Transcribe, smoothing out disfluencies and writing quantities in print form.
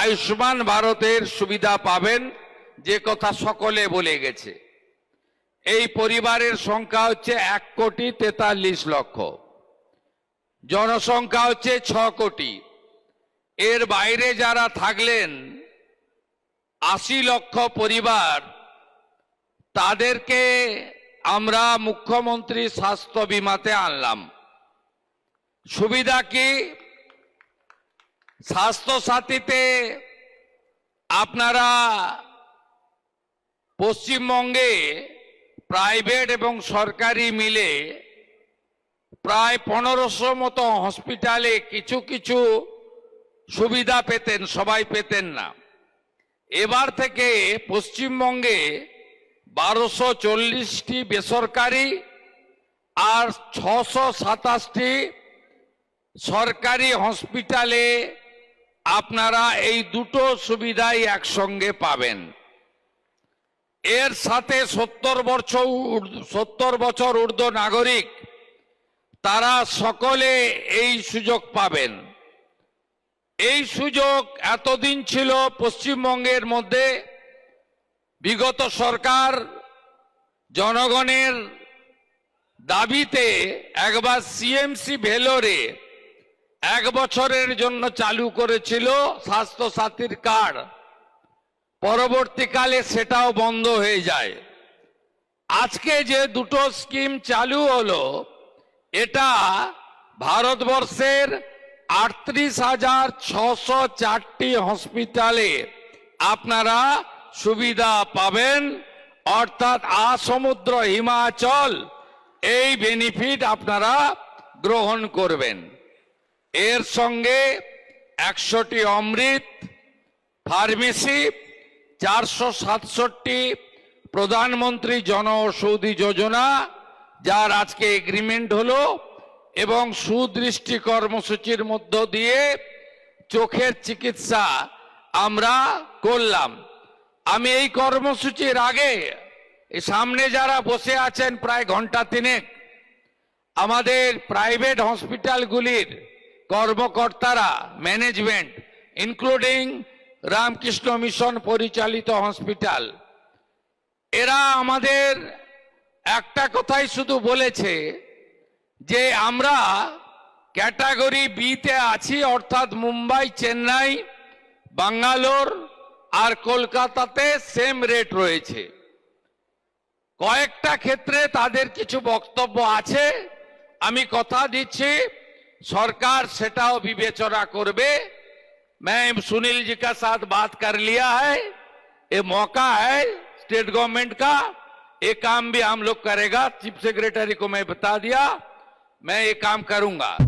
আয়ুষ্মান ভারতের সুবিধা পাবেন, যে কথা সকলে বলে গেছে। এই পরিবারের সংখ্যা হচ্ছে 1,43,00,000, জনসংখ্যা হচ্ছে 6 কোটি। এর বাইরে যারা থাকলেন 80 লক্ষ পরিবার, তাদেরকে আমরা মুখ্যমন্ত্রী স্বাস্থ্য বিমাতে আনলাম। সুবিধা কি? স্বাস্থ্য সাথীতে আপনারা পশ্চিমবঙ্গে প্রাইভেট এবং সরকারি মিলে প্রায় 1500 মতো হসপিটালে কিছু কিছু সুবিধা পেতেন, সবাই পেতেন না। এবার থেকে পশ্চিমবঙ্গে 1240টি বেসরকারি আর 627টি সরকারি হসপিটালে আপনারা এই দুটো সুবিধাই একসঙ্গে পাবেন। এর সাথে 70 বছর ঊর্ধ্ব নাগরিক, তারা সকলে এই সুযোগ পাবেন। এই সুযোগ এতদিন ছিল পশ্চিমবঙ্গের মধ্যে। বিগত সরকার জনগণের দাবিতে একবার সিএমসি ভেলোরে 1 বছরের জন্য চালু করেছিল স্বাস্থ্য সাথীর কার্ড। পরবর্তীকালে সেটাও বন্ধ হয়ে যায়। আজকে যে দুটো স্কিম চালু হলো, এটা ভারতবর্ষের 38,604টি হসপিটালে আপনারা সুবিধা পাবেন, অর্থাৎ আসমুদ্র হিমাচল এই বেনিফিট আপনারা গ্রহণ করবেন। এর সঙ্গে 100টি অমৃত ফার্মেসি, 467টি প্রধানমন্ত্রী জন ঔষধি যোজনা, যার আজকে এগ্রিমেন্ট হলো, এবং সুদৃষ্টি কর্মসূচির মধ্য দিয়ে চোখের চিকিৎসা আমরা করলাম। আমি এই কর্মসূচির আগে সামনে যারা বসে আছেন প্রায় ঘন্টা 3 আমাদের প্রাইভেট হসপিটালগুলির কর্মকর্তারা, ম্যানেজমেন্ট, ইনক্লুডিং রামকৃষ্ণ মিশন পরিচালিত হসপিটাল, এরা আমাদের একটা কথাই শুধু বলেছে যে আমরা ক্যাটাগরি বিতে আছি, অর্থাৎ মুম্বাই, চেন্নাই, বাঙ্গালোর আর কলকাতাতে সেম রেট রয়েছে। কয়েকটা ক্ষেত্রে তাদের কিছু বক্তব্য আছে, আমি কথা দিচ্ছি सरकार सेटाओ विवेचना करबे। मैं सुनील जी का साथ बात कर लिया है, ये मौका है स्टेट गवर्नमेंट का, ये काम भी हम लोग करेगा। चीफ सेक्रेटरी को मैं बता दिया, मैं ये काम करूंगा।